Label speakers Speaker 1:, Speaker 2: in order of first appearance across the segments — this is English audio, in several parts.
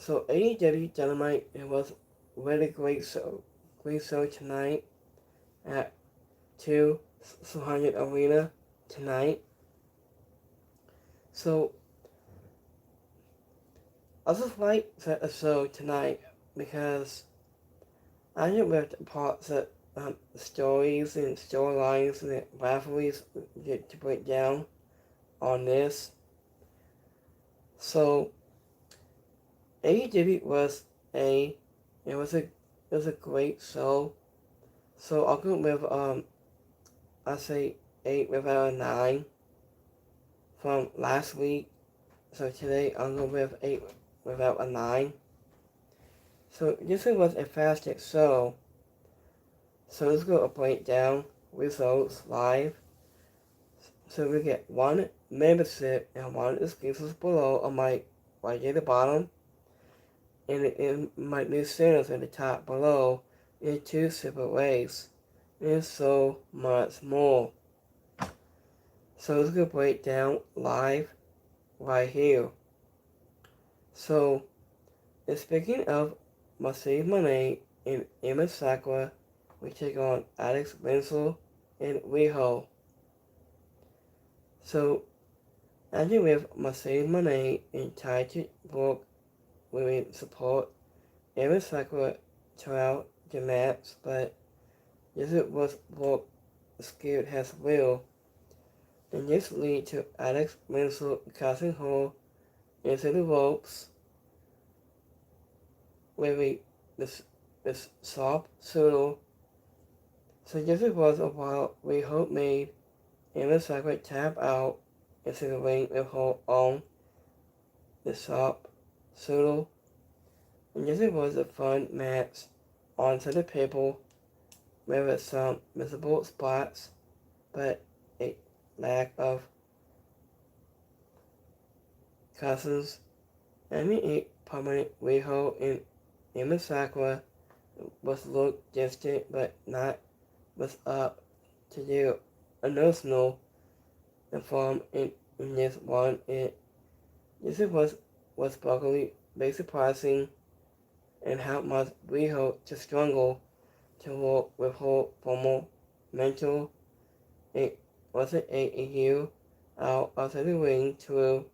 Speaker 1: So AEW Dynamite, it was really great show tonight at 200 Arena tonight. So I just like the show tonight because I think with the parts that stories and storylines and rivalries get to break down on this. So AEW was a it was a it was a great show. So I'll go with I say 8 without a 9 from last week. So today I'll go with 8 without a 9. So this was a fasted show. So let's go a breakdown results live. So we get one membership and one exclusive below on my right at the bottom, and in my new channels at the top below in 2 separate ways, and so much more. So let's go break down live right here. So, speaking of Masih Monet and Emma Sakura, we take on Alex Winslow and Riho. So, ending with Masih Monet and Tai to book women support Emma Sakura throughout the match, but this was booked skewed as well, and this lead to Alex Winslow casting her into the ropes with this soft pseudo. So this was a while we hope made Emma Sakura tap out into the ring with her on the soft pseudo. And this was a fun match onto the people with some visible spots, but a lack of cousins. A permanent Riho and Emma Sakura was looked distant but not was up to their emotional form in this one. This was probably very surprising and how much Riho to struggle to work with her former mentor. It wasn't a year out of the ring to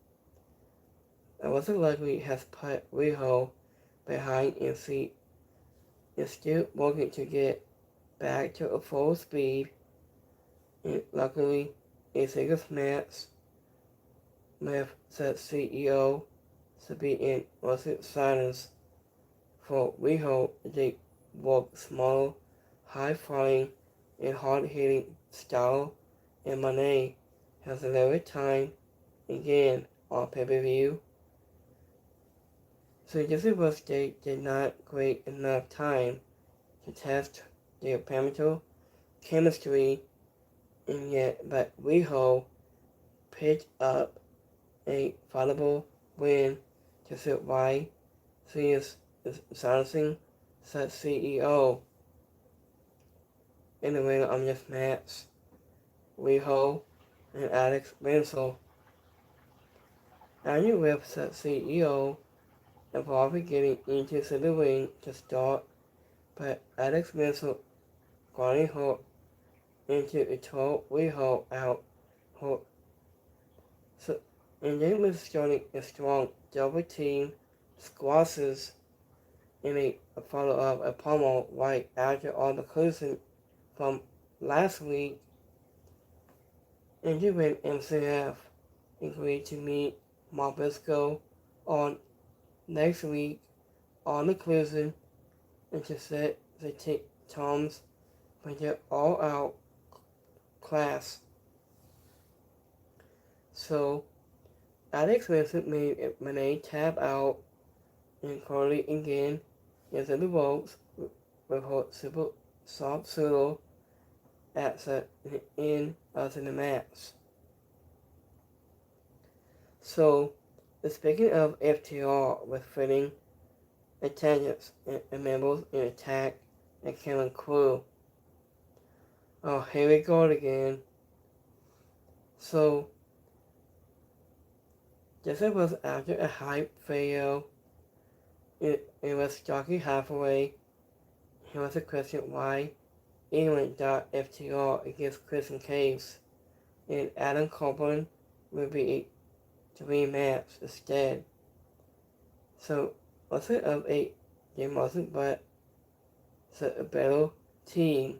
Speaker 1: I wasn't likely has put Riho behind and seat is still working to get back to a full speed. And luckily, a single match with the CEO to be in wasn't silence for Riho. They work small, high-flying, and hard-hitting style, and Monet has a little time again on pay-per-view. So Jesse was they did not great enough time to test their parental chemistry, and yet but Riho picked up a valuable win to see why she is silencing such CEO in the winner of this match. Riho and Alex Winslow. Andrew with such CEO involved getting into the ring to start, but Alex Winslow grinding her into a 12 Riho out her. So, and then was starting a strong double team squashes in a follow-up a pommel right after all the closing from last week. And when MCF agreed to meet Marbisco on next week on the closing and to set the terms for their all-out class. So, Alex Vincent made Monet tap out and Carly again into the ropes with her super soft solo at the end of the match. So, speaking of FTR with fitting attendance and members in attack and killing crew. Oh, here we go again. So, this was after a hype fail It was Jockey Hathaway. He was a question why anyone got FTR against Christian Case, and Adam Copeland would be a three-match instead. So, was it of a game wasn't but a better team,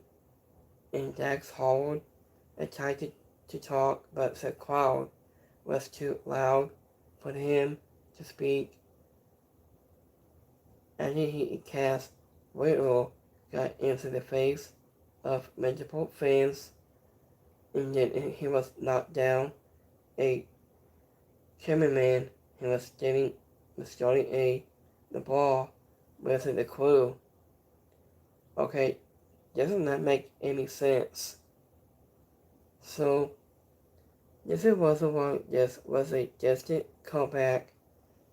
Speaker 1: and Dax Howard tried to talk, but the crowd was too loud for him to speak. After he cast Riddle got into the face of multiple fans, and then he was knocked down. A cameraman who was starting the ball with the crew. Okay, doesn't that make any sense? So, this was the one. This was a distant callback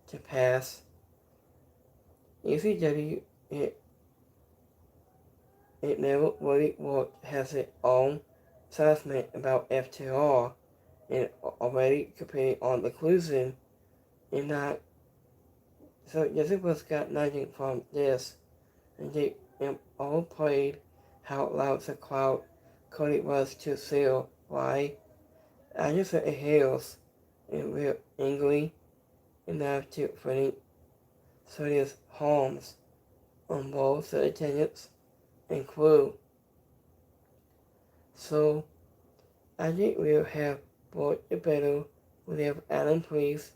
Speaker 1: to pass. ECW, it never really worked, has its own assessment about FTR, and already competing on the conclusion, and not. So, this was got nothing from this, and they all played how loud the crowd Cody was to sell. Why? I just said it hails, and we're angry enough to threaten serious harms on both the attendants and crew. So, I think we'll have brought the battle with have Adam Priest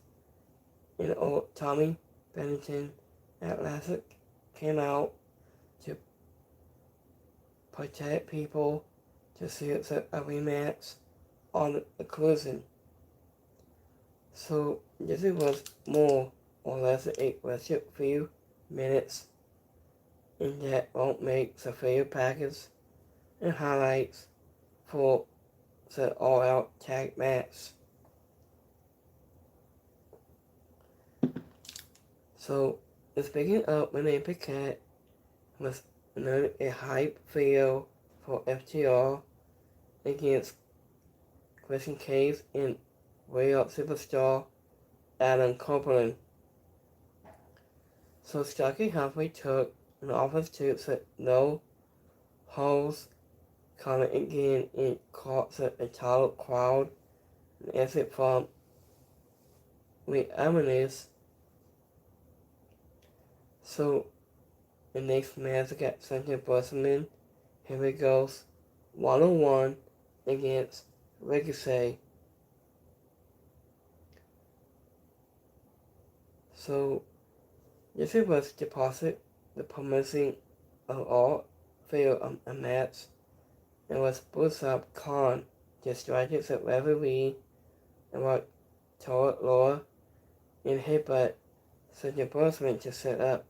Speaker 1: and old Tommy Bennington Atlantic came out to protect people to see it's a rematch on the collision. So this was more or less a worship few minutes, and that won't make the fair package and highlights for the all-out tag match. So speaking of Renee Paquette was another a hype video for FTR against Christian Case and way up superstar Adam Copeland. So Stocky Humphrey took an office to said no holds comment again and caught the entire crowd and exit from Reaminis. So the next match got Cynthia Busman. Here we goes 1-on-1 against Ricochet. So this was deposit the promising of all failed a match, and was Bruce Up Khan distracted the referee and what told Laura in headbutt Cynthia Busman to set up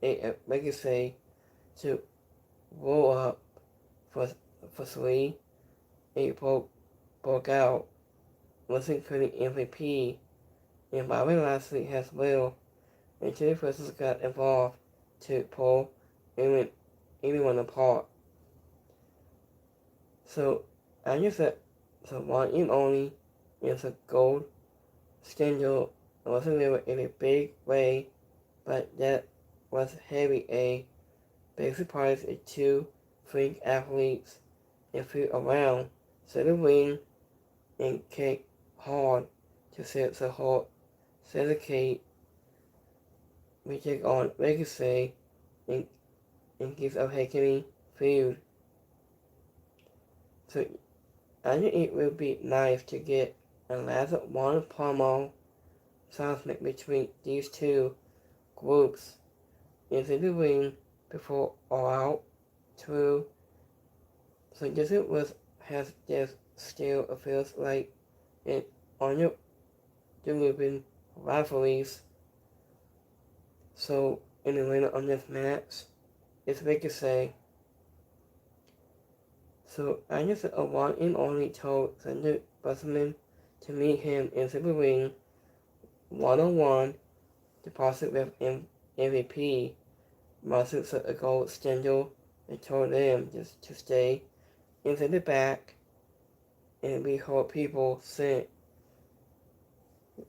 Speaker 1: a Ricochet to roll up for 3. It broke out, was including MVP, and Bobby Lashley as well, and two forces got involved to pull anyone apart. So I just said the one and only is a gold standard. It wasn't really in a big way, but that was heavy a big surprise of 2 freak athletes and flew around, set the ring, and kicked hard to set the whole syndicate. We take on Ricochet and gives a Hackney feud. So I think it would be nice to get a last one promo announcement between these two groups into the ring before All Out 2. So this has this still feels like it on your Lubin rivalries. So in the winner on this match is Ricochet. So I just a one and only told Thunder Busman to meet him in the ring 1-on-1 deposit with MVP. Muscles a gold standard. They told them just to stay into the back and we heard people sent.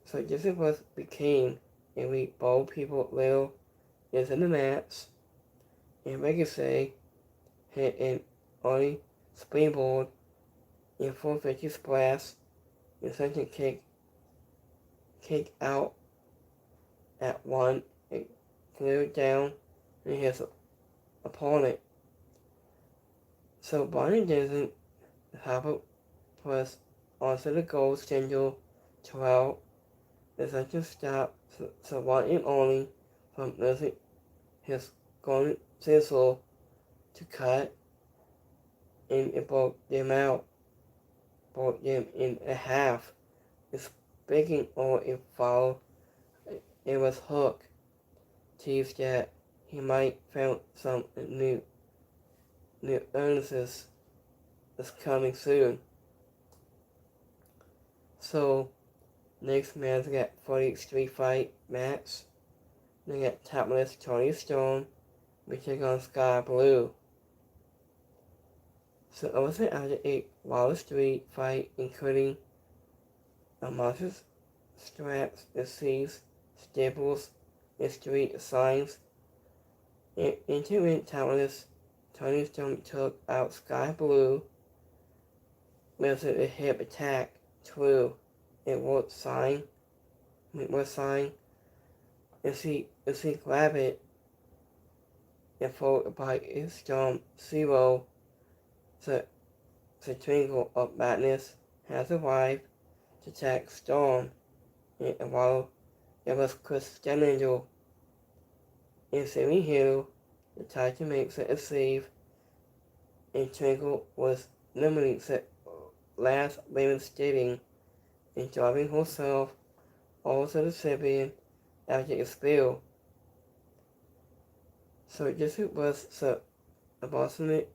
Speaker 1: So this was became and we bold people little is in the mats, and Ricochet hit an early springboard and 450 splash and second kick out at one and cleared down and his opponent. So Barney doesn't have a press onto the gold single 12. The second stop so one and only from losing his golden sizzle to cut, and it broke them in a half. Speaking of a foul, it was Hook teased that he might found some new illnesses is coming soon. So next match we got 40 street fight match. They got topless Tony Storm, we take on Sky Blue. So also after a Wall Street fight, including a monster straps, disease, staples, and street signs, and into topless Tony Storm took out Sky Blue with a hip attack. True, it was sign. If he grabbed it and followed by a Storm Zero, the Twinkle of Madness has arrived to attack Storm, and while it was Chris Stellingel and Sammy Hill, the Titan makes it a save, and Twinkle was literally the last living standing and driving herself over the Caribbean after a spill. So this was the approximate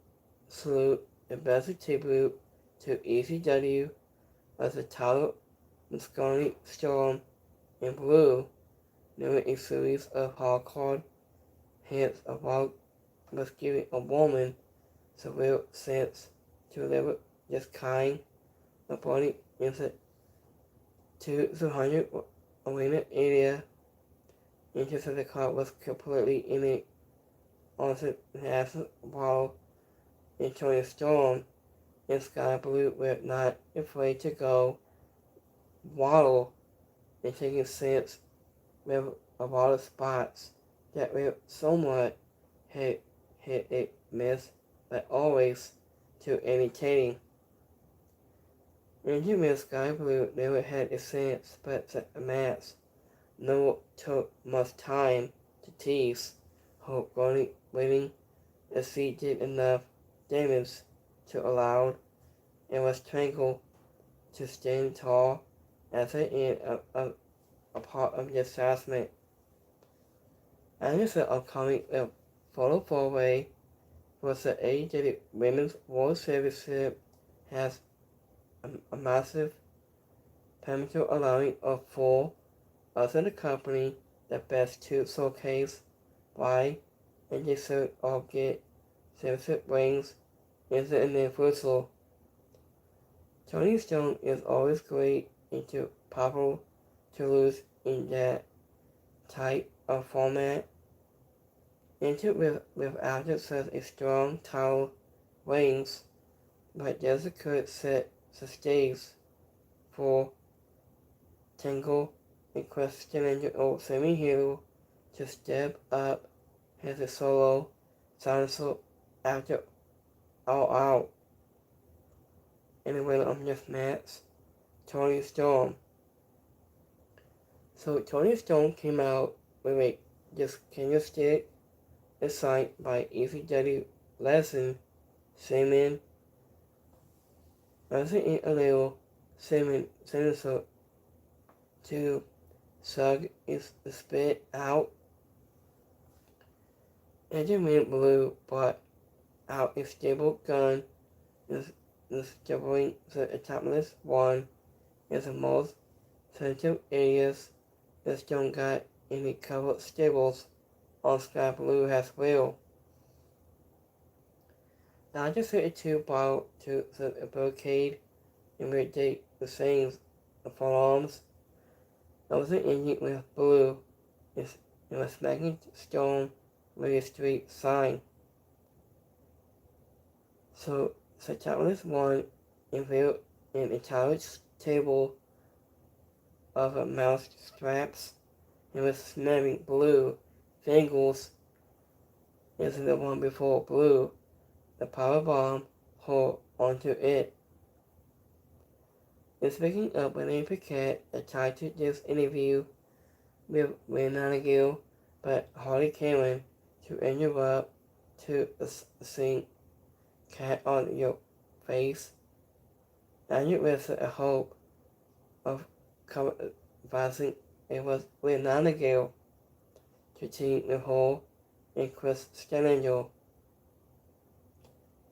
Speaker 1: salute and best tribute to ECW as the title Scarlet Storm and Blue during a series of hardcore hits about was giving a woman the real sense to live this kind of body into 200 arena area into the car was completely in it on the national wall and Tony Storm and Sky Blue were not afraid to go waddle and taking sense with a lot of spots that were somewhat hit a miss, but always too entertaining. And you Sky Blue never had a sense, but the match no took much time to tease. Hope winning as he did enough damage to allow and was Twinkle to stand tall at the end of a part of the assessment. And the upcoming photo four-way was the AEW Women's World Championship has a massive potential allowing of four other the company the best to showcase why and deserve of get championship rings is an universal. Tony Storm is always great into popular to lose in that type of format. Into without such a strong title rings, but Jessica could set the stage for Tangle and questioning old Sammy Hill to step up as a solo dinosaur after All Out. And the winner of this match, Tony Storm. So Tony Storm came out with a candy stick assigned by ECW lesson Simon as in a little Simon sensor to suck is spit out. And the man Blue brought out a stable gun is doubling the topless one is the most sensitive areas that don't got any covered stables on Sky Blue as well. Now just hit two ball to the barricade and rotate the same forearms. I was ending with Blue is and was smacking stone with a street sign. So Saturdalis one unveiled an entire table of mouse straps and was snapping blue fingers into the one before blue the power bomb hole onto it. And speaking of Renee Paquette, tried to this interview with Renee but Harley Cameron to interrupt to sing Cat on Your Face. And it was a hope of conversing it was with Renee to team with her and Chris Stellinger.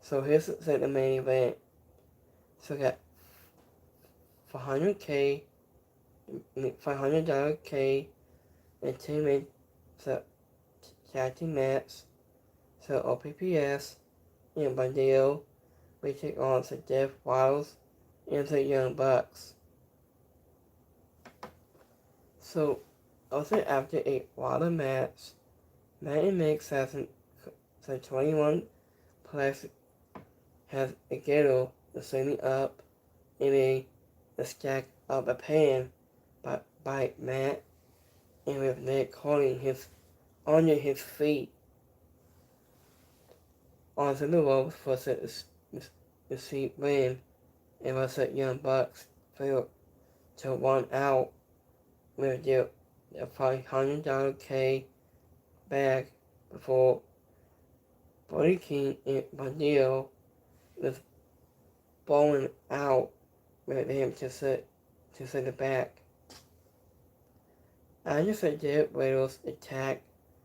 Speaker 1: So here's the main event. So we got $500K and 2 minutes so tag team match. So OPPS and Bandito we take on the Jeff Wiles and the Young Bucks. So also after a water match, Matt and Mick Sasson, so 21 plus has a ghetto standing up in a stack of a pan by Matt and with Nick holding his under his feet onto the ropes for the seat win and was the Young Bucks failed to 1 out with their $500K bag before Brody King and Bandito was bowling out with him to sit the back. I just said Derek Raiders attack,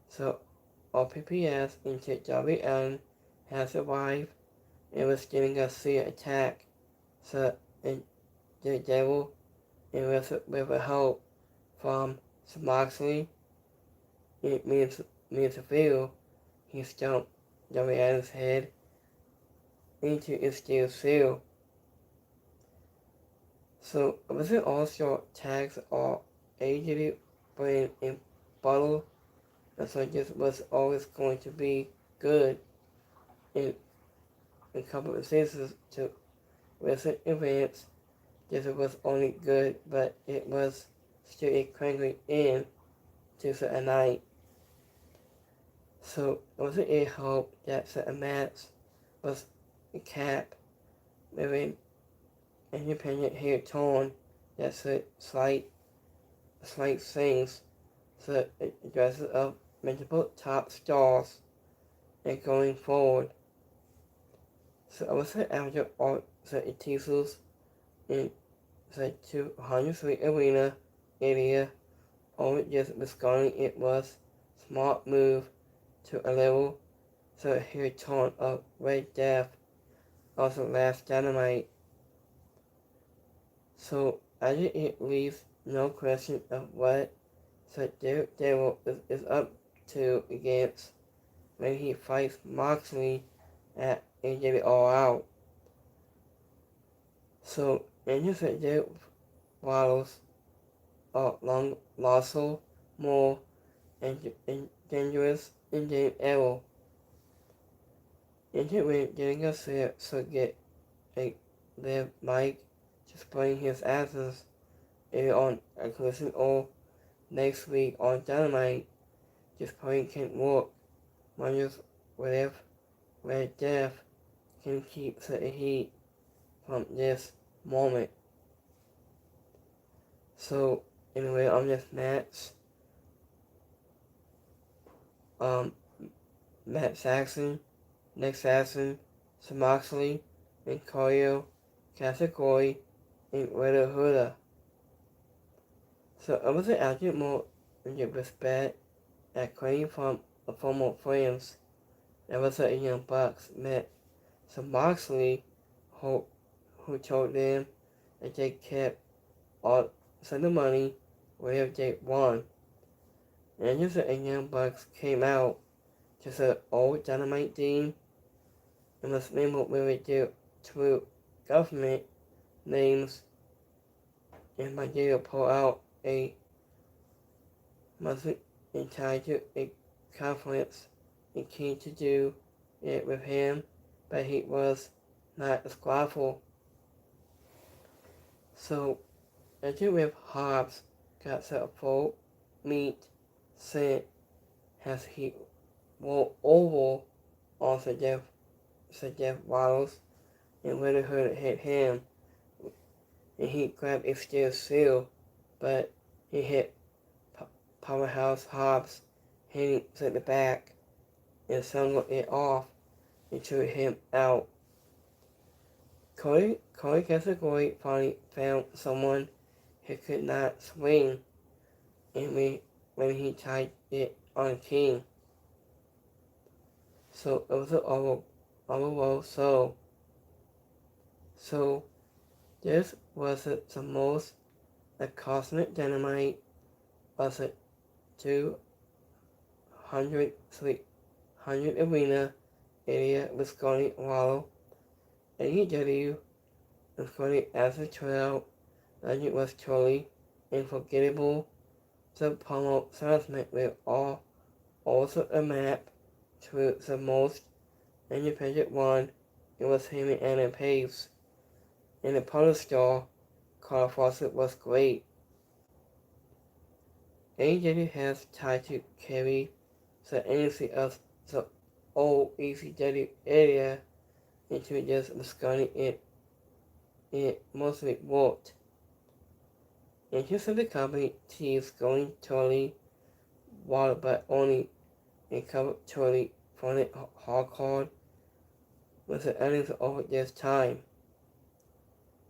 Speaker 1: so OPPS into Darby Allen has survived and was getting a Garcia attack, so and the Devil and with a help from Moxley, it means a feel, he stumped Darby Allen's head into its steel seal. So was it also tags or AEW brand and bottle? So this was always going to be good in a couple of seasons to recent events. This was only good, but it was still a cranking in to a night. So was it a hope that the match was a cap with an independent hair tone that's a slight things so it addresses of multiple top stars and going forward. So I would say after all the titles in the 203 arena area over just discarding it was smart move to a level so hair tone of Red Death also last Dynamite. So after it leaves no question of what the Devil is up to against when he fights Moxley at AEW All Out. So Andrew said Derek Waddles long Lasso more and dangerous and Dave Errol. Andrew went getting us there so get a live Mike just playing his asses on a collision or next week on Dynamite. Just playing can't work. Wonders whether Red Death can keep the heat from this moment. So anyway, on this match, Matt Saxon, Nick Saxon, Moxley, and Koyo, Kasakoi, and Reda Huda. So I was acting more in your respect at claim from a former friends. That was a Young Bucks met Moxley who told them that they kept all the money where they won. And just a Young Bucks came out just an old Dynamite team and was named with their two government names and my deal pull out a and tried to a conference and came to do it with him, but he was not skillful. So after with Hobbs got set full meat scent as he rolled over on Jeff Waddles and Red Hood hit him and he grabbed a steel seal, but he hit Powerhouse Hobbs, hitting to the back and snuggled it off and threw him out. Corey Casagoy finally found someone who could not swing, and when he tried it on King. So it was an overall so this was the most cosmic Dynamite was a 200 arena area with Scotty Wallow. AEW was Scotty as a trail. Legend was truly unforgettable. The promo announcement will also a map to the most independent one. It was him and Adam Pace. In the Polar Star, Carl Fawcett was great. AEW has tried to carry the energy of the old ECW area into just discarding it mostly worked. Interest of the company teased going totally wild but only and covered totally from it hardcore with the earnings over this time.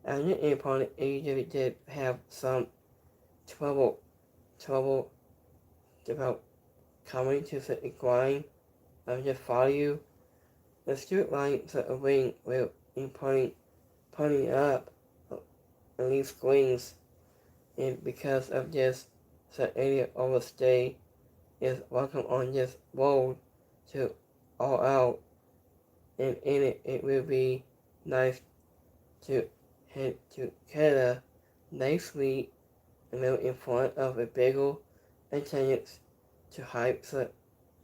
Speaker 1: And the opponent AEW did have some trouble about coming to the grind of just follow you. The straight lines of a ring will be pointing up at least swings, and because of this, the area overstay is welcome on this road to all out, and in it will be nice to head to Canada next week and live in front of a bigger attendance to hype the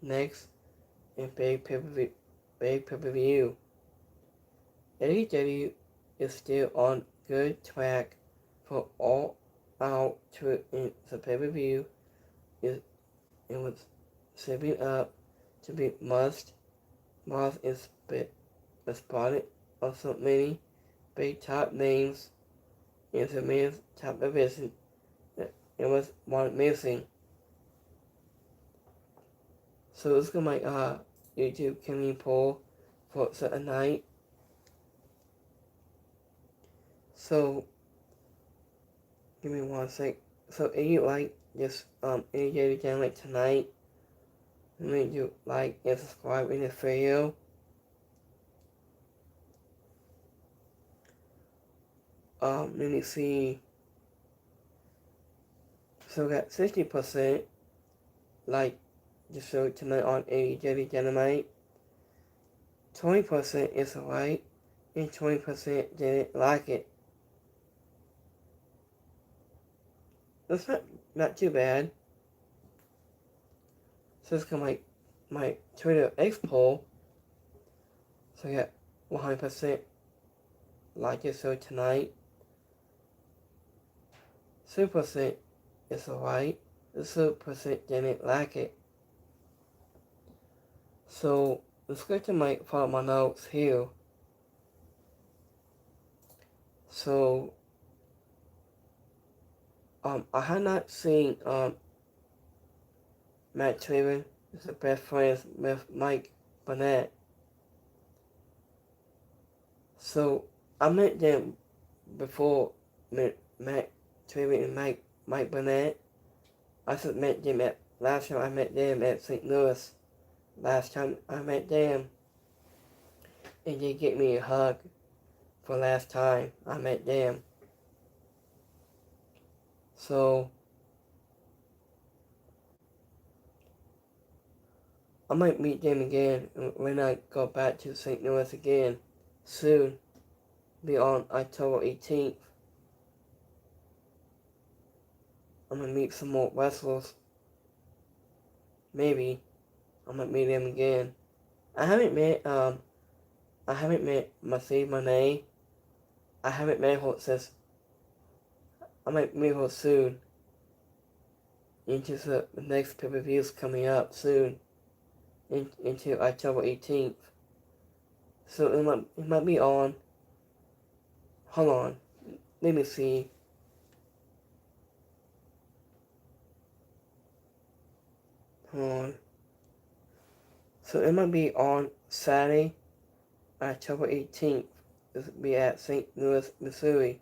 Speaker 1: next and big pay-per-view. AEW is still on good track for all out to in the pay-per-view. It was shaping up to be must is spotted of so many big top names in the men's top division. It was one missing. So let's go my YouTube Kimmy poll for the night. So give me one sec. So if you like this AEW Dynamite tonight, make you like and subscribe in this video. Let me see. So we got 60% like the show tonight on AEW Dynamite. 20% is alright, and 20% didn't like it. That's not too bad. So let's go my Twitter X poll. So I got 100% like it show tonight. 2% is alright. The 2% didn't like it. So let's go to follow my notes here. So I had not seen Matt Taven is the best friends with Mike Burnett. So I met them before Matt Taven and Mike Burnett. I just met them last time I met them at St. Louis. Last time I met them, and they gave me a hug for last time I met them. So I might meet them again when I go back to St. Louis again soon. Be on October 18th. I'm gonna meet some more wrestlers. maybe I might meet him again. I haven't met Mercedes Monet. I haven't met her since. I might meet her soon. Into the next pay-per-views coming up soon. Into October 18th. So it might be on. Hold on. Let me see. Hold on. So it might be on Saturday, October 18th. This will be at St. Louis, Missouri.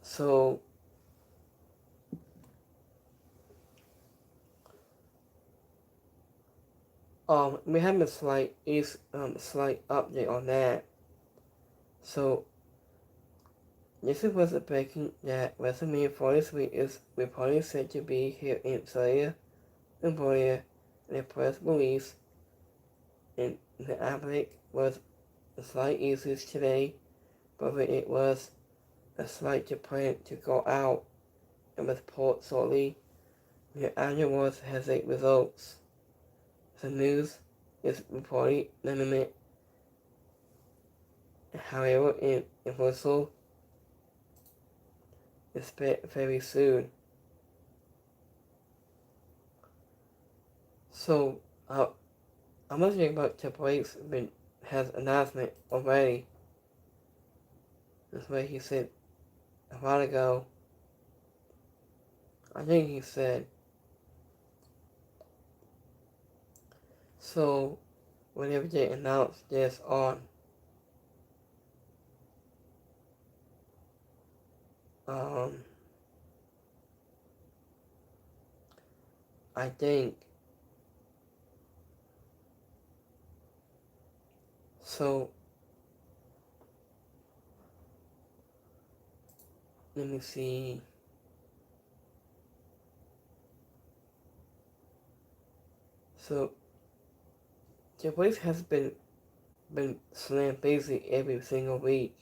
Speaker 1: So we have a slight update on that. So this is what's breaking that WrestleMania 43 is reportedly said to be here in Australia, Cambodia, in a press release. And the outbreak was a slight usage today, but it was a slight to plan to go out and report shortly. The afterwards has eight results. The news is reportedly limited. However, in reversal is very soon. So, I'm not sure about Triple H has announcement already. That's what he said a while ago. I think he said. So, whenever they announce this on I think so. Let me see. So, Triple H has been slammed basically every single week.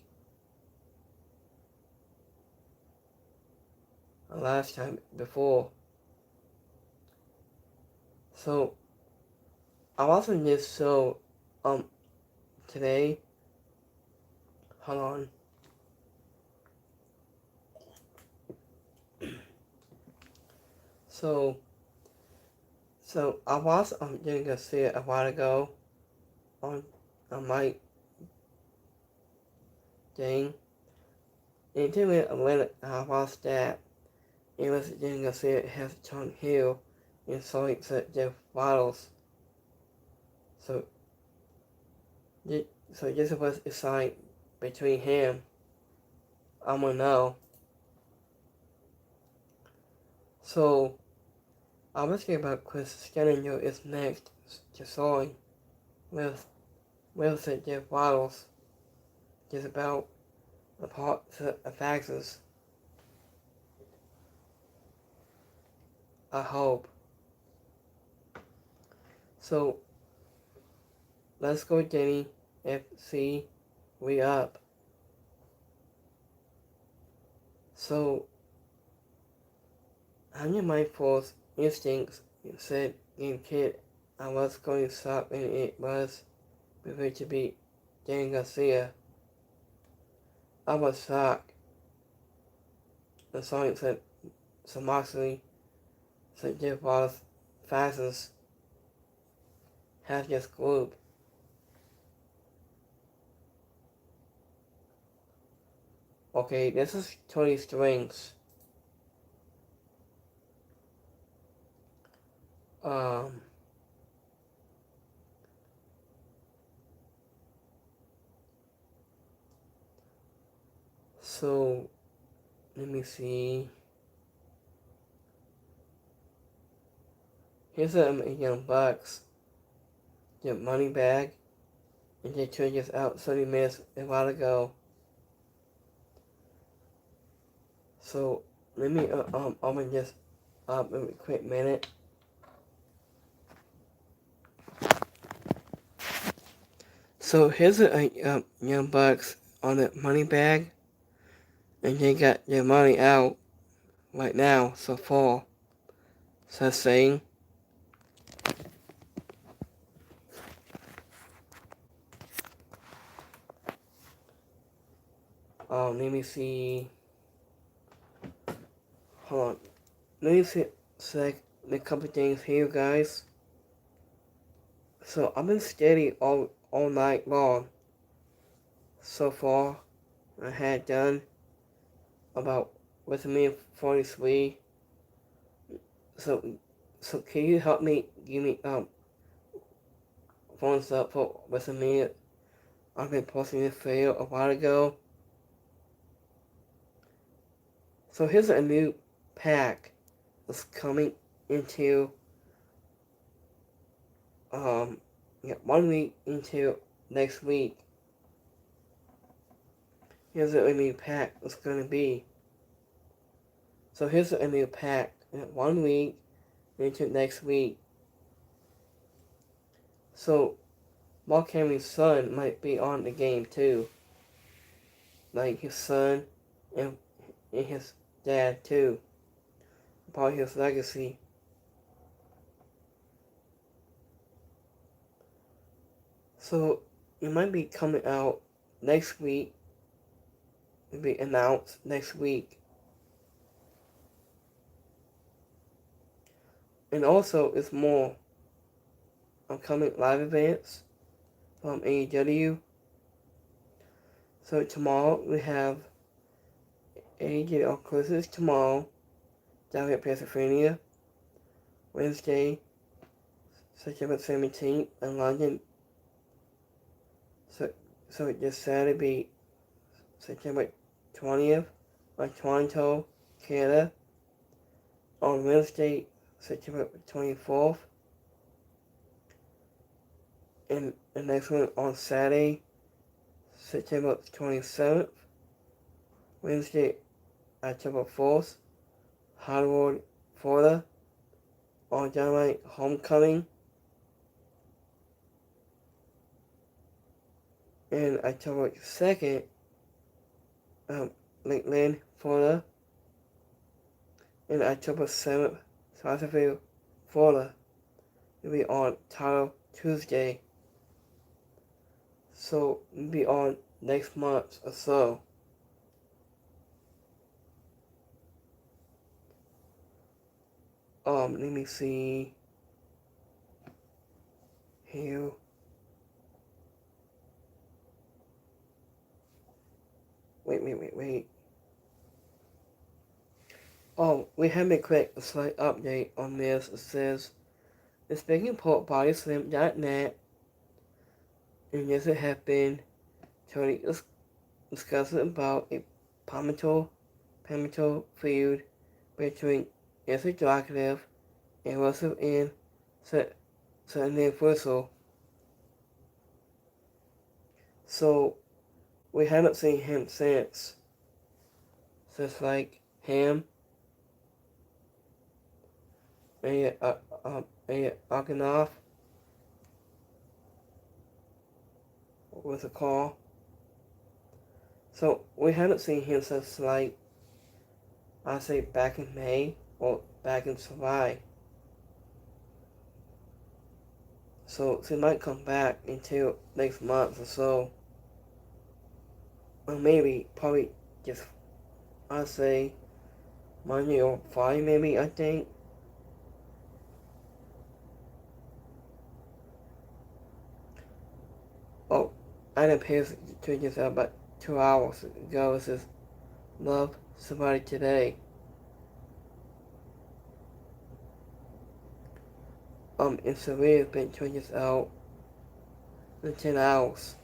Speaker 1: Last time before. So, I watching this show today. Hold on. So I was doing a see it a while ago on my thing. And to it when I watched that, it was doing a see it has turned heel and so it said Jeff Waddles. So this was a sign between him. I'm gonna know. So I was thinking about Chris Scanninger is next to sewing with Jeff Waddles. Just about the parts of faxes. I hope. So let's go Jenny FC. We up. So under my false instincts said in kid I was going to stop and it was prepared to be Dan Garcia. I was shocked. The song said so Moxley said Jeff Wallace fastest has this group. Okay, this is Tony Strings. So let me see. Here's a Young Bucks. The money bag. And they turned this out 30 minutes a while ago. So let me open this up in a quick minute. So here's a Young Bucks on the money bag. And they got their money out right now so far. So saying. Let me see. Hold on. Let me see. Select a couple things here, guys. So I've been steady all night long. So far, I had done about WrestleMania 43. So can you help me give me thumbs up for WrestleMania? I've been posting this video a while ago. So here's a new pack that's coming into 1 week into next week. Here's a new pack that's gonna be. So here's a new pack 1 week into next week. So Mark Henry's son might be on the game too. Like his son and his dad too. About his legacy. So it might be coming out next week. It'll be announced next week. And also it's more upcoming live events from AEW. So tomorrow we have AEW on Christmas tomorrow, down at Pennsylvania. Wednesday, September 17th in London. So this Saturday, September 20th, in Toronto, Canada. On Wednesday, September 24th. And the next one on Saturday, September 27th. Wednesday, October 4th, Hollywood, Florida. On Dynamite Homecoming. And October 2nd, Lakeland, Florida. And October 7th, Southfield, Florida. It'll be on Title Tuesday. So it'll be on next month or so. Let me see here. Wait. Oh, we have a quick slight update on this. It says, it's being put bodyslam.net, and yes, it has been totally discussing about a pivotal feud between Jesse Executive and Russell and Sunday Whistle. So we haven't seen him since. So it's like him, a Akanoff with a call. So we haven't seen him since like I say back in May or back in July. So he might come back until next month or so. Or maybe, probably just, I'd say, Monday or Friday maybe, I think. Oh, I didn't pay to just about 2 hours ago. It says, love somebody today. And Sylvia's been tweeting this out in 10 hours.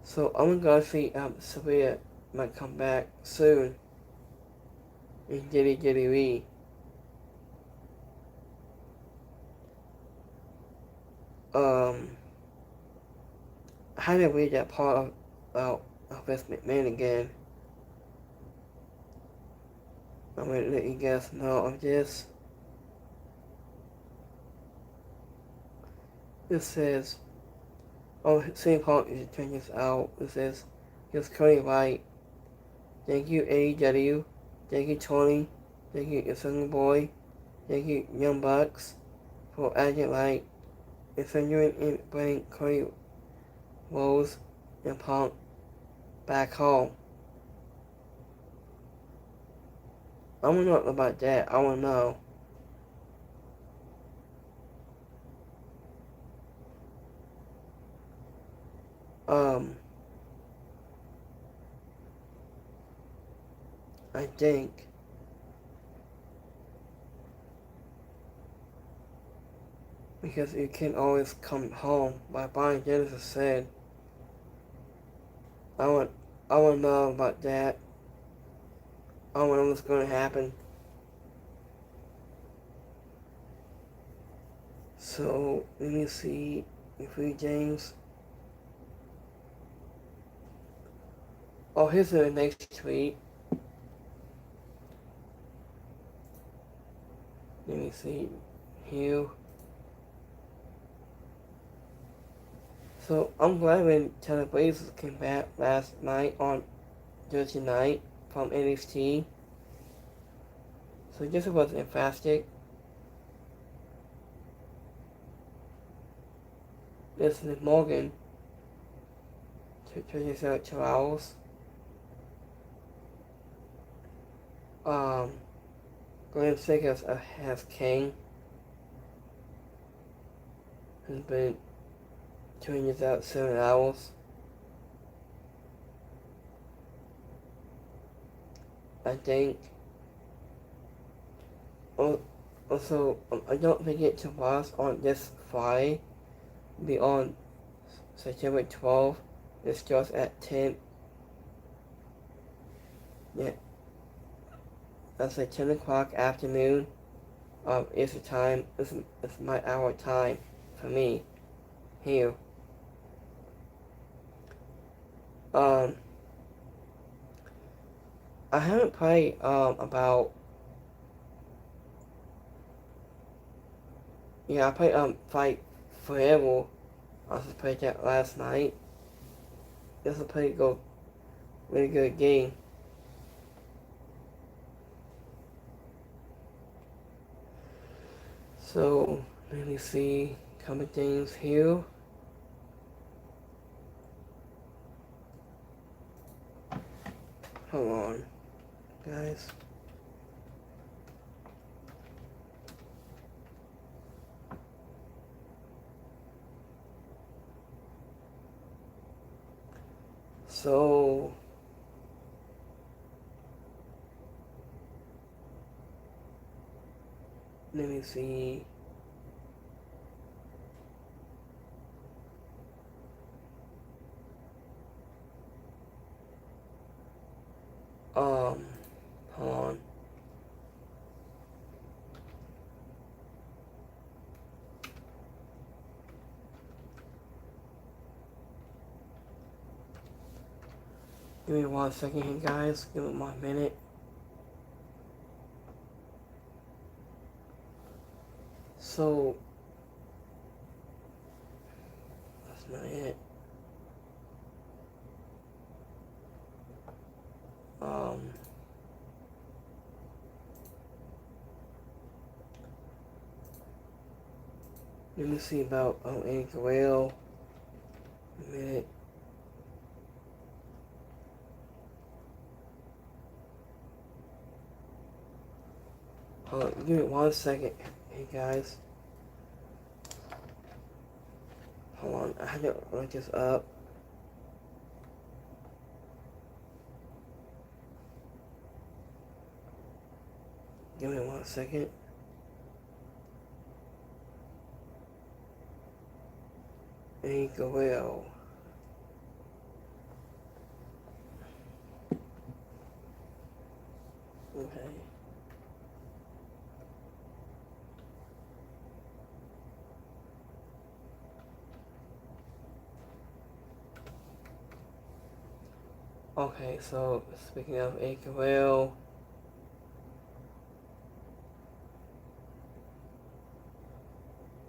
Speaker 1: So I'm gonna see Sylvia might come back soon in WWE. I had to read that part about Vince McMahon again. I'm gonna let you guys know of this. It says, same part is turning this out. It says, he was currently right. Thank you, AEW. Thank you, Tony. Thank you, your Single Boy. Thank you, Young Bucks, for acting like insinuating and bringing Cody Rhodes and Punk back home. I want to know about that. I want to know. I think because you can always come home, like Brian Genesis said. I want, I want to know about that. I want to know what's going to happen. So let me see if we James. Oh, here's the next tweet. Let me see here. So I'm glad when Taylor Blazers came back last night on Thursday night from NXT. So this was fantastic. This is Morgan to 2 hours. Glenn Sickers has King. Has been 7 hours. I think. Also, I don't forget to watch on this Friday. Be on September 12th. It starts at 10. Yeah, that's like 10 o'clock afternoon. It's the time. It's my hour time for me here. I haven't played about. Yeah, I played Fight Forever. I also played that last night. It's a really good game. So let me see a couple things here. Hold on, guys. So let me see. Hold on. Give me 1 second here, guys. Give me 1 minute. So that's not it. Let me see about Anchor Rail. A minute. Hold on, give me 1 second. Hey guys. Hold on, I had to look this up. Give me 1 second. Anchor Rail. Okay. Okay, so speaking of Anchor Rail,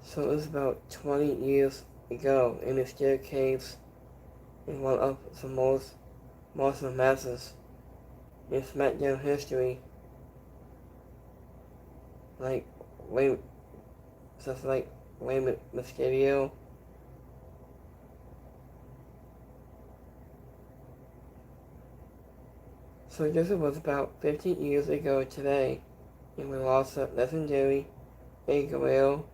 Speaker 1: so it was about 20 years ago in the staircase in one of the most Muslim masses. in SmackDown history. Like, Rey, stuff like Rey Mysterio. So this was about 50 years ago today, and we lost a legendary Eddie Guerrero.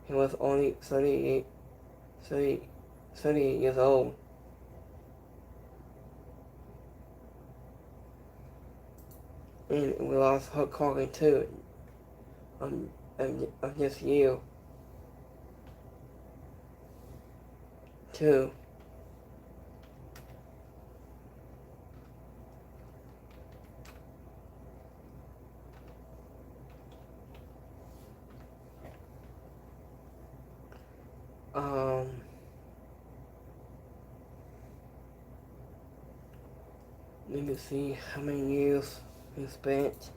Speaker 1: He was only 38 years old. And we lost Hulk Hogan too, of this year too. Let me see how many years he spent.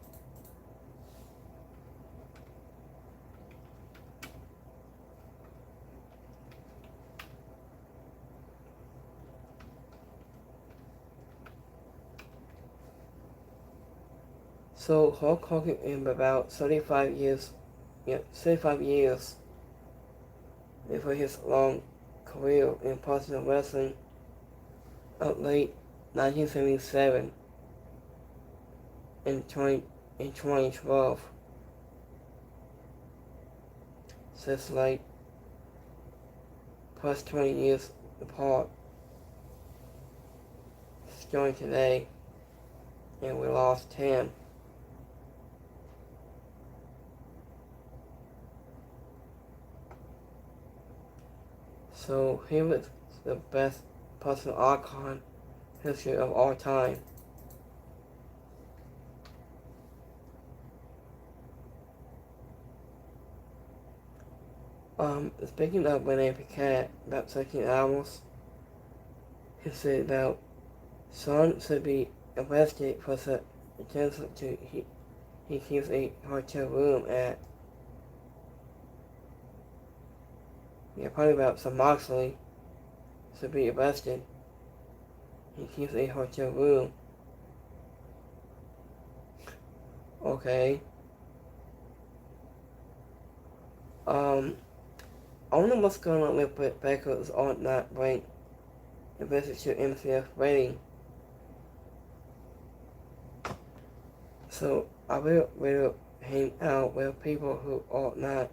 Speaker 1: So Hulk Hogan in about 35 years before his long career in professional wrestling of late 1977 and 2012. So it's like plus 20 years apart. Starting today, and we lost him. So he was the best personal icon history of all time. Speaking of Rene Paquette, about 13 hours, he said about son should be arrested for the attempt to he keeps a hotel room at. Yeah, probably about some Moxley should be arrested. He keeps a hotel room. Okay. I don't know what's going on with Britt Baker's or not rank the visit to MCF rating. So I will hang out with people who are not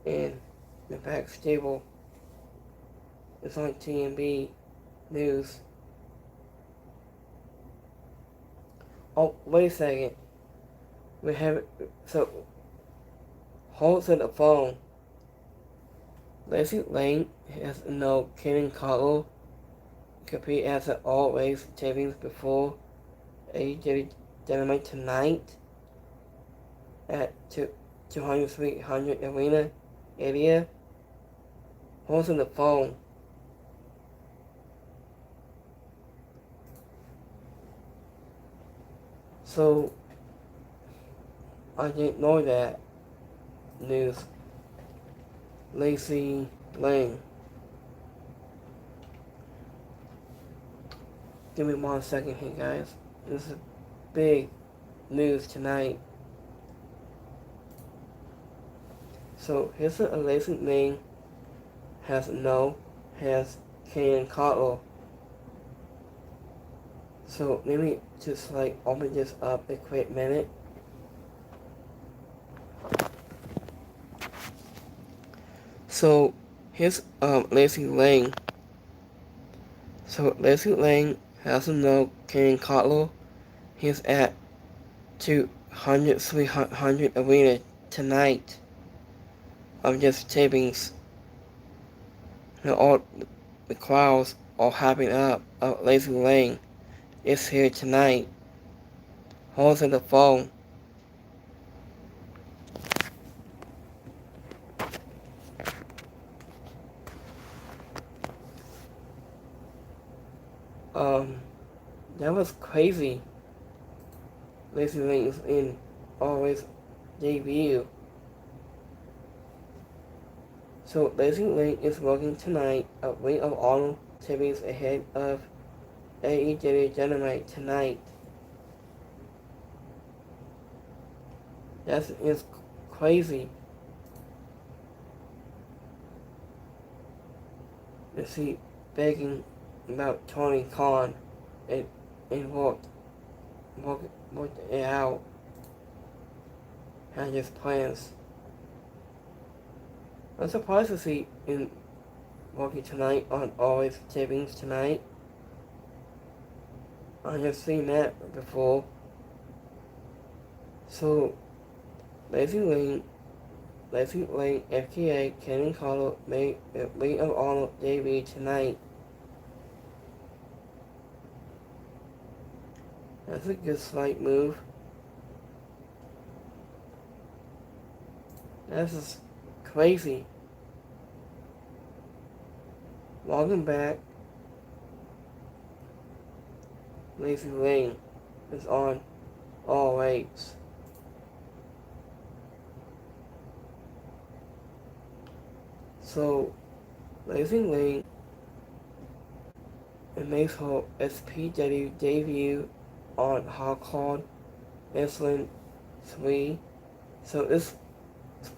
Speaker 1: in the back stable. It's on TMB News. Oh, wait a second. We have so hold to the phone. Lacey Lane has no Kenan Carlo compete as an all-race tapings before AEW Dynamite tonight at 200 Arena area. Hold to the phone. So I didn't know that news. Lacey Lane. Give me 1 second here, guys. This is big news tonight. So here's a Lacey Lane has Kenan Carlo. So let me just like open this up a quick minute. So here's Lacey Lane. So Lacey Lane has Kenan Carlo. He's at 300 Arena tonight of just tapings. And all the crowds are hyping up of Lacey Lane. It's here tonight. Hold to the phone. That was crazy. Lacey Lane is in always debut. So Lacey Lane is working tonight at Ring of Honor tapings ahead of AEW Dynamite tonight. That is crazy to see begging about Tony Khan and worked it out. Had his plans. I'm surprised to see him working tonight on all his tapings tonight. I have seen that before. So, Lazy Lane, FKA, Kenny Carter made a Ring of Honor debut tonight. That's a good slight move. That's just crazy. Welcome back. Lazy Lane is on all rates. So, Lazy Lane makes her SPW debut on Hardcore Wrestling 3. So let's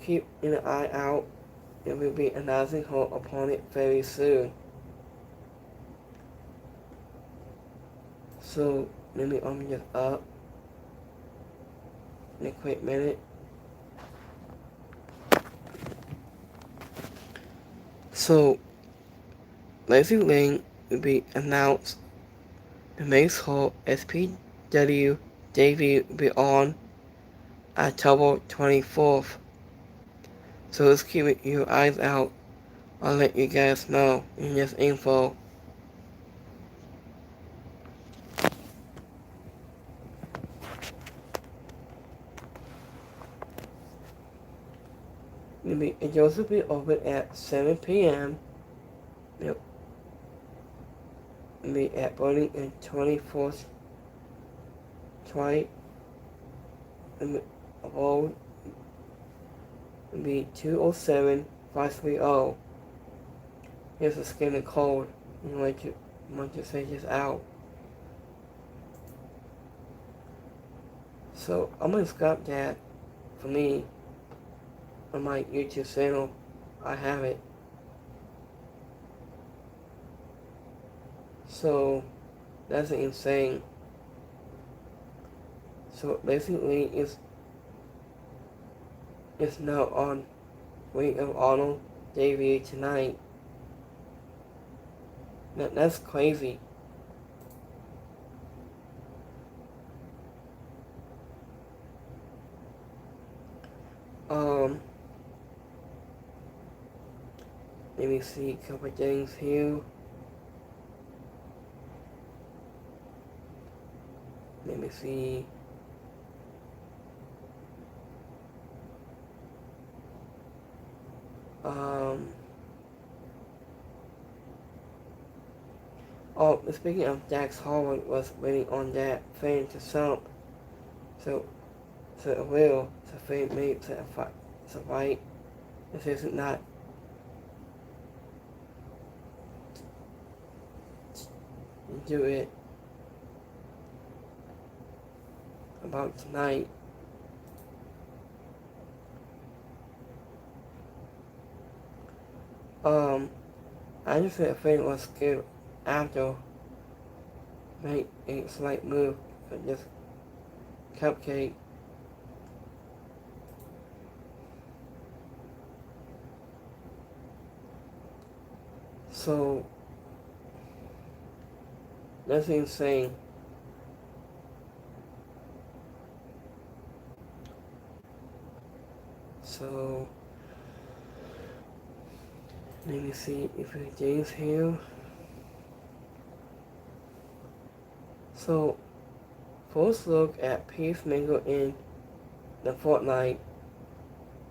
Speaker 1: keep an eye out, and we'll be announcing her opponent very soon. So let me open this up in a quick minute. So Lazy Lane will be announced to make her SPW debut will be on October 24th. So let's keep your eyes out. I'll let you guys know in this info. It will be open at 7 p.m. Yep. It'll be at Burning and 24th Street. Road. It'll be 207-530. Here's a scanner code. You want to say this out. So I'm gonna stop that for me on my YouTube channel. I have it. So that's insane. So basically it's now on Ring of Honor debut tonight. That's crazy. Let me see a couple of things here. Let me see. Oh, speaking of Dax Harwood was waiting on that fan to sump. So it will. So fan made to fight. This isn't not do it about tonight. I just said a fan was scared after make a slight move for this cupcake. So that's insane. So let me see if James here. So first look at Peacemaker in the Fortnite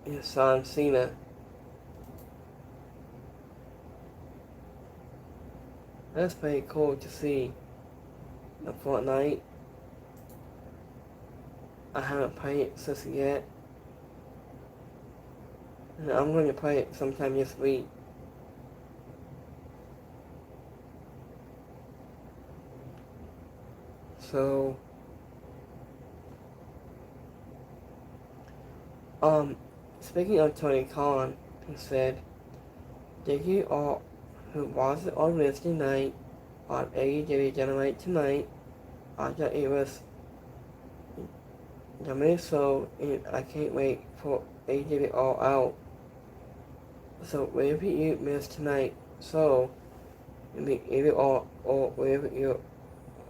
Speaker 1: is John Cena. That's pretty cool to see. The Fortnite. I haven't played it since yet. And I'm going to play it sometime this week. So, speaking of Tony Khan, he said, "Thank you all who watched it on Wednesday night on AEW Dynamite tonight. I thought it was yummy, so and I can't wait for AEW All Out. So wherever you missed tonight, so maybe either or wherever you're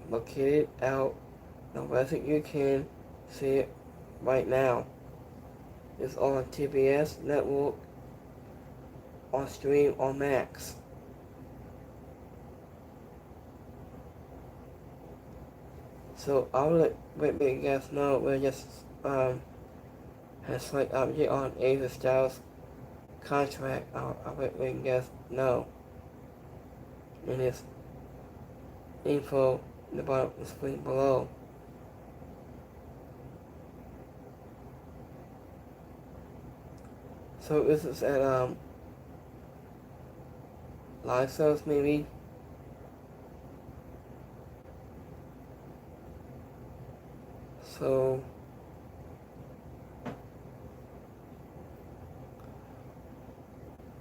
Speaker 1: located out, the best you can see it right now. It's on TBS Network, on Stream, on Max." So I'll let you guys know we just has slight update on AJ Styles contract. I'll let you guys know. And it's info in the bottom of the screen below. So this is at live sales maybe. So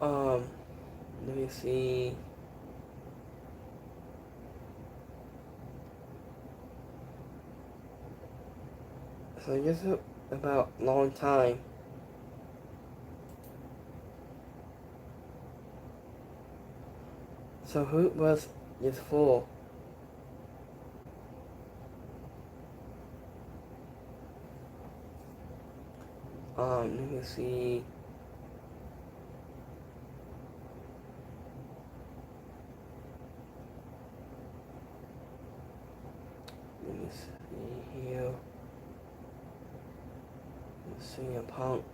Speaker 1: let me see. So just about long time. So who was this for? Let me see. Let me see here. Let's see a Punk.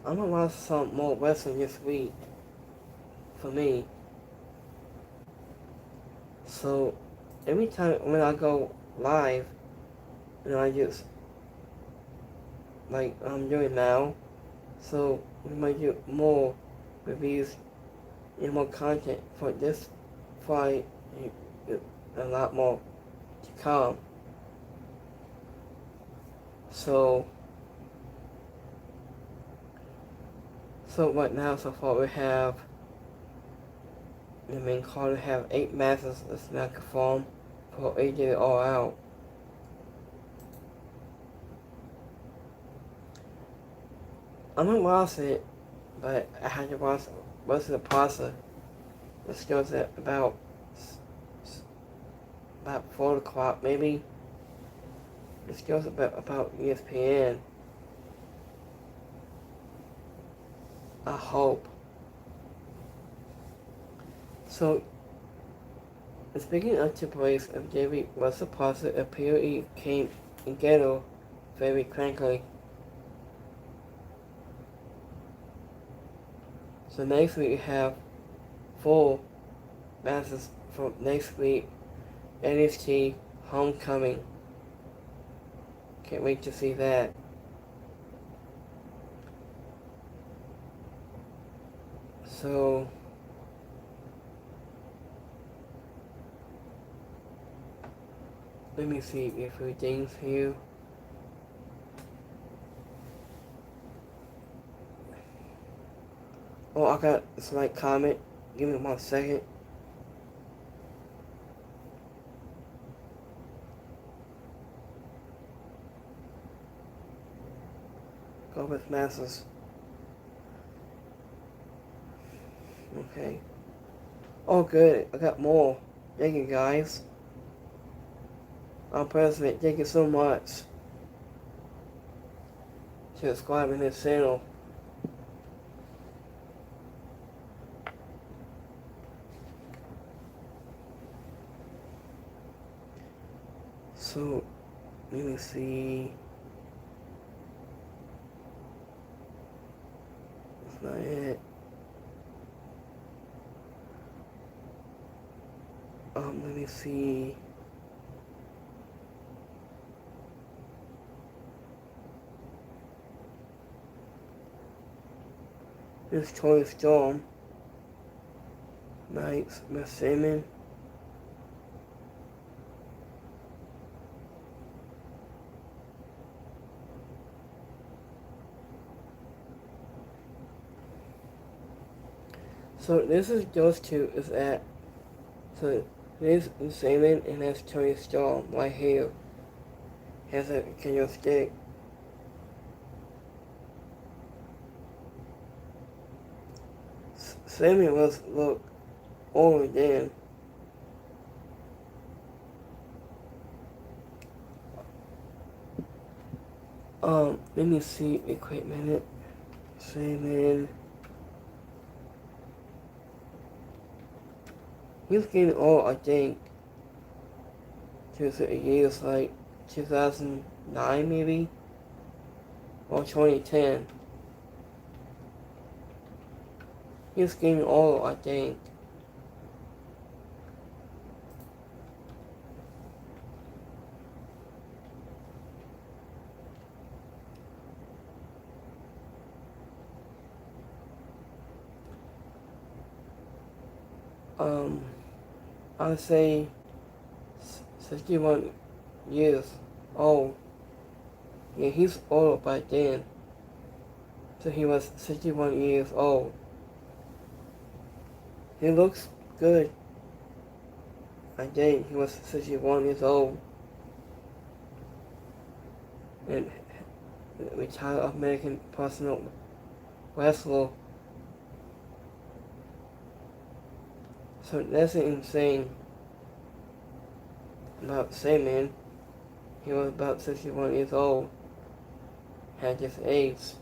Speaker 1: I'm gonna watch some more wrestling this week for me. So every time when I go live, I just like I'm doing now. So we might do more reviews and more content for this fight, and a lot more to come. So right now, so far we have the main card. We have 8 matches that's not confirmed for AJ All Out. I'm gonna watch it, but I had to watch most of the process. It starts at about 4 o'clock maybe. It starts about ESPN. I hope. So, speaking of Triple H, if Davey was supposed to appear, he came in ghetto very crankly. So next week we have 4 matches for next week. NXT Homecoming. Can't wait to see that. So let me see a few things here. Oh, I got a slight comment. Give me 1 second. Go with Masters. Okay. Oh, good. I got more. Thank you, guys. President, thank you so much to subscribe to this channel. So, let me see. That's not it. Let me see. Miss Tori Storm, Miss Simon. So this is those two is at. So this is Simon and that's Tori Storm right here. Has a stick. Simon was look older then. Let me see a quick minute. Simon. He's getting old, I think. To the years like 2009 maybe? Or 2010. He's getting old, I think. I would say 61 years old. Yeah, he's old by then. So he was 61 years old. He looks good. I think he was 61 years old. And retired American professional wrestler. So that's insane. About Simon, he was about 61 years old. Had this AIDS.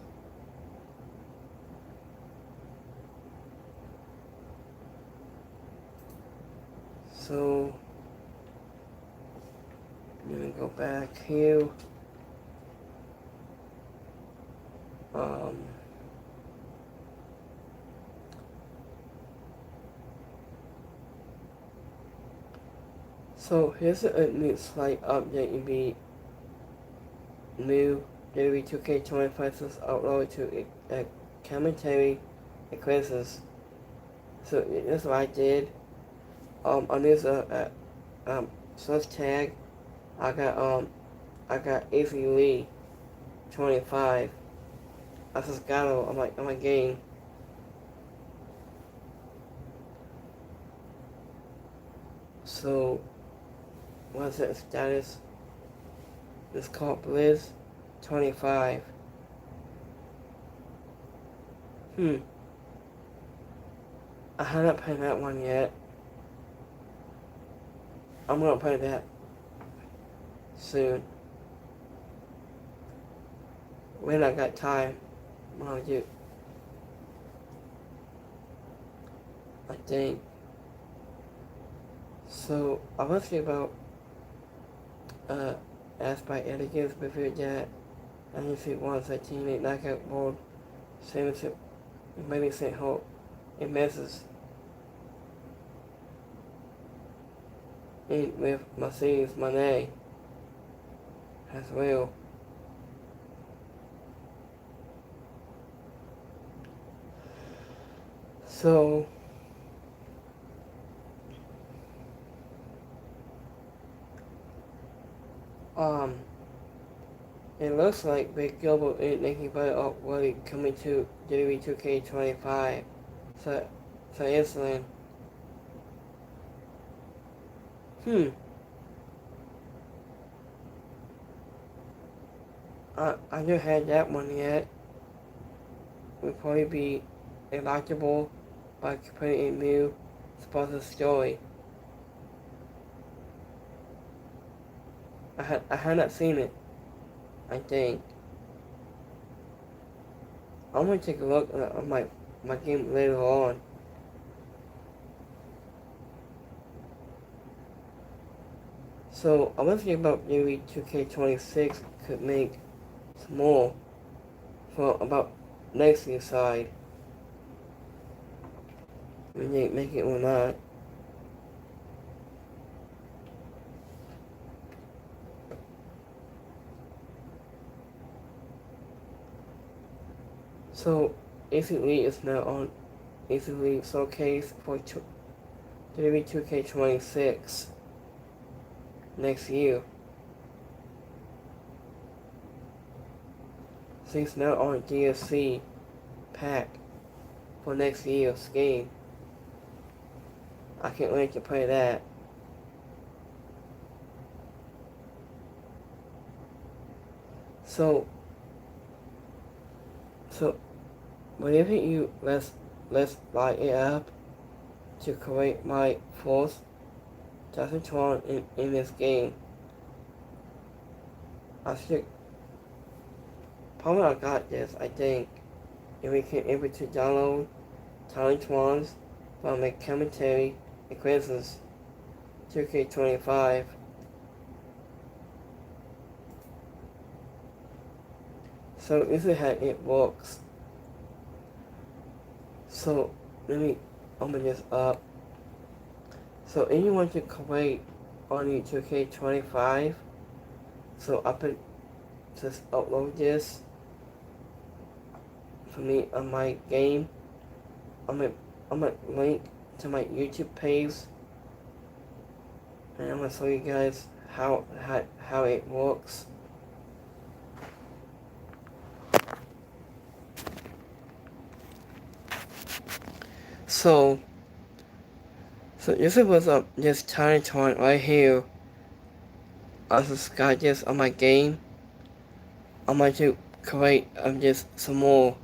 Speaker 1: So, I'm gonna go back here. So here's a new slight update in the new WWE 2K25 was uploaded to a commentary quizzes. So that's what I did. On this search tag, I got Avery Lee 25. I just got her on my game. So what's that status? It's called Blizz 25. I haven't played that one yet. I'm gonna play that soon. When I got time, I'm gonna do. I think. So I was thinking about asked by Elegance before that. I didn't see once a teammate knockout world championship maybe sent hope it messes. And with Mercedes Monet as well. So it looks like Big Global and Nikki Bella are really coming to WWE 2K25. So Iceland. I haven't had that one yet. Would probably be electable by putting a new sponsor story. I had not seen it, I think. I'm gonna take a look at my game later on. So I was thinking about maybe 2K26 could make some more for about next year's side. When they make it or not. So AC is now on AC Showcase for WWE 2K26 next year. So it's now on DLC pack for next year's game. I can't wait to play that. So whenever you let's buy it up to create my fourth Tron in this game. I should probably I got this, I think. If we can able to download Trons from a commentary and quizzes 2K25. So this is how it works. So let me open this up. So anyone can create on the 2K25. So I could just upload this for me on my game. I'm gonna link to my YouTube page, and I'm gonna show you guys how it works. So this was this tiny toy right here. I just got this on my game. I'm going to create just some more.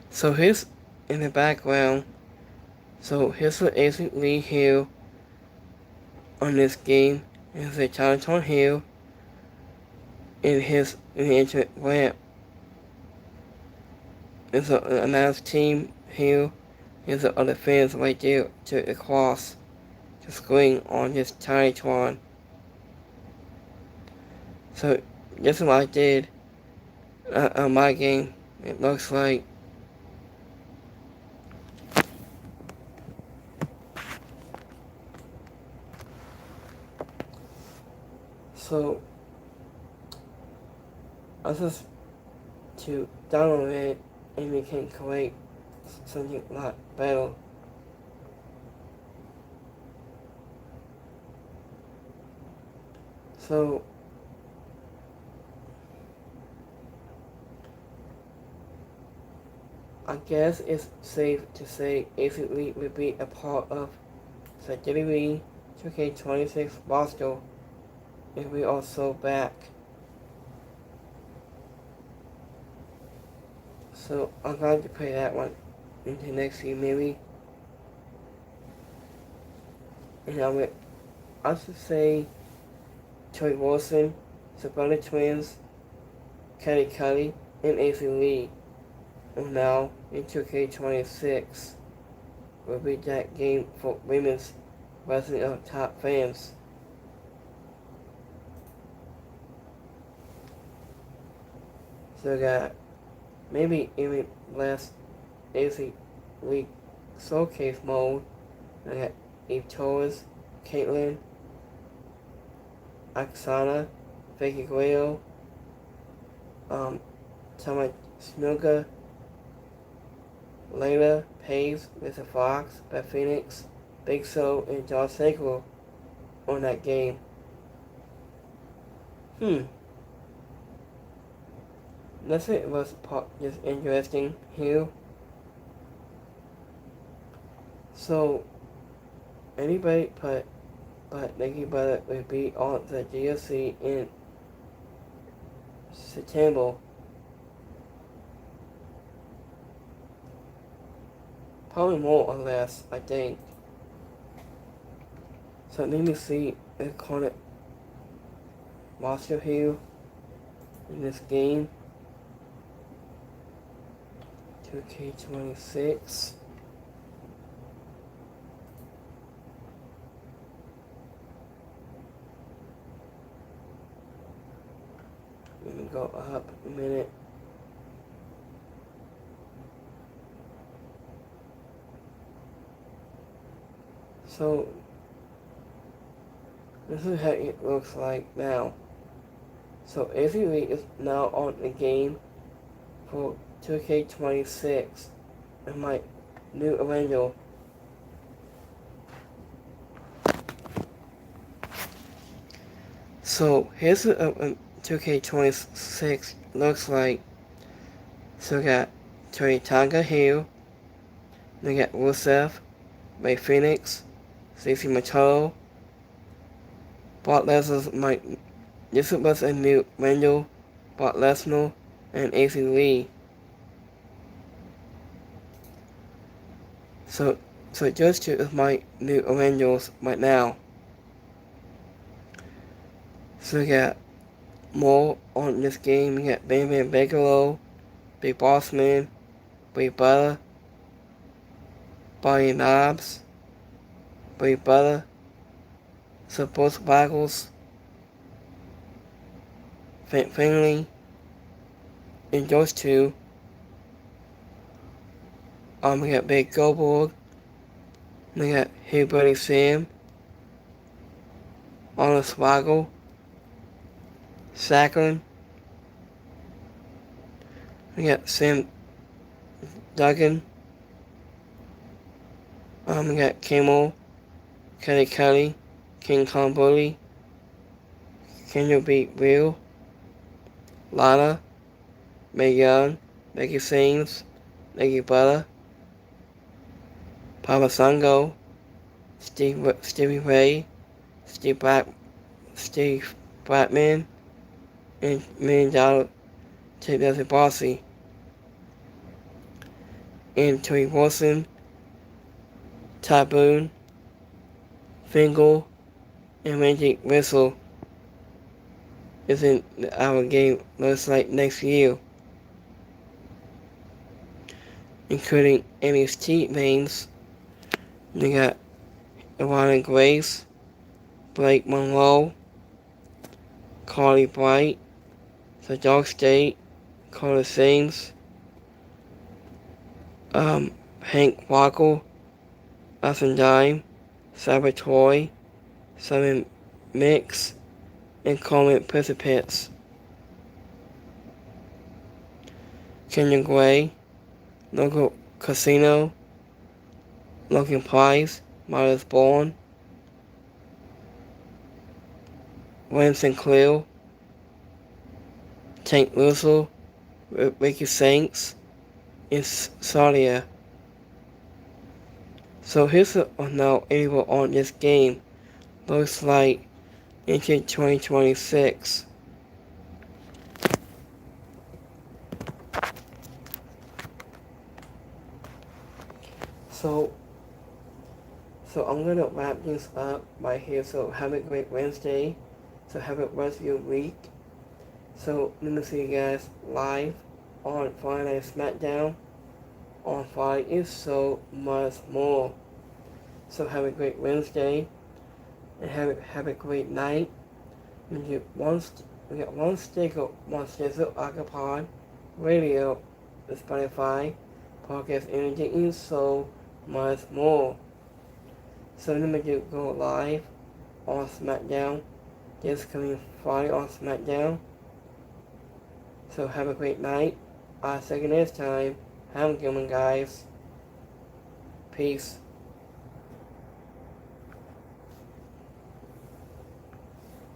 Speaker 1: So here's in the background. So here's the AC Lee here on this game. Here's a Chinatown here. And here's the internet ramp. There's an announce team here. Here's the other fans right there to across the screen on this Chinatown. So this is what I did on my game. It looks like. So I just to download it and we can create something a lot better. So I guess it's safe to say AC Elite will be a part of the WWE 2K26 roster if we also back. So I'm going to play that one into next year maybe. And I should say Troy Wilson, Sabrina Twins, Cuddy, and AC Lee. And now in 2K26 will be that game for women's wrestling of top fans. So I got maybe even less AC League Showcase mode. I got Eve Torres, Caitlyn, Oksana, Vicky Guerrero, Tama Snuka, Layla, Paige, Mr. Fox, Beth Phoenix, Big Show, and Josh Sankler on that game. That's it. Was just interesting here. So anybody but Nikki Bennett will be on the DLC in September. Probably more or less, I think. So let me see the current roster here in this game. 2K26. Let me go up a minute. So this is how it looks like now. So AEW is now on the game for 2K26 and my new Avenger. So here's what 2K26 looks like. So we got Tonga here, we got Rusev, Ray Phoenix, Stacey Machado, Brock Lesnar's Mike. This was a new Randall, Brock Lesnar, and AC Lee. So those two is my new Avengers right now. So we got more on this game. We got Bam Bam Bigelow, Big Boss Man, Bray Butter, Barry Knobs, Bray Butter, so both Waggles, Finley, and those two. We got Big Goldberg, we got Hey Buddy Sam, Arnold Swaggle, Sacklin, we got Sam Duggan, we got Camel, Kelly, King Kong Bully, Kendall Beat Real, Lana, Mae Young, Becky Sames, Nikki Butter, Papa Sango, Stevie Ray, Steve Blackman, and $1 Million Ted DiBiase, and Terry Wilson, Taboon, Fingal, and Randy Whistle is in our game most like next year, including NXT names. We got Ivana Grace, Blake Monroe, Carly Bright, The Dark State, Carter Sames, Hank Wackel, Austin Dime, Sabotoy, Simon Mix, and Coleman Precipits. Kenyon Gray, Local Casino, Logan Price, Miles Bourne, William Sinclair, Tank Russell, Ricky Saints, and Sadia. So here's now able on this game. Looks like into 2026. So I'm gonna wrap this up right here. So have a great Wednesday. So have a rest of your week. So let me see you guys live on Friday SmackDown. On Friday is so much more. So have a great Wednesday and have a great night. We got one sticker, Occupied Radio, Spotify, Podcast Energy, and so much more. So let me go live on SmackDown this coming Friday on SmackDown. So have a great night. I'll see you next time. Have a good one, guys. Peace.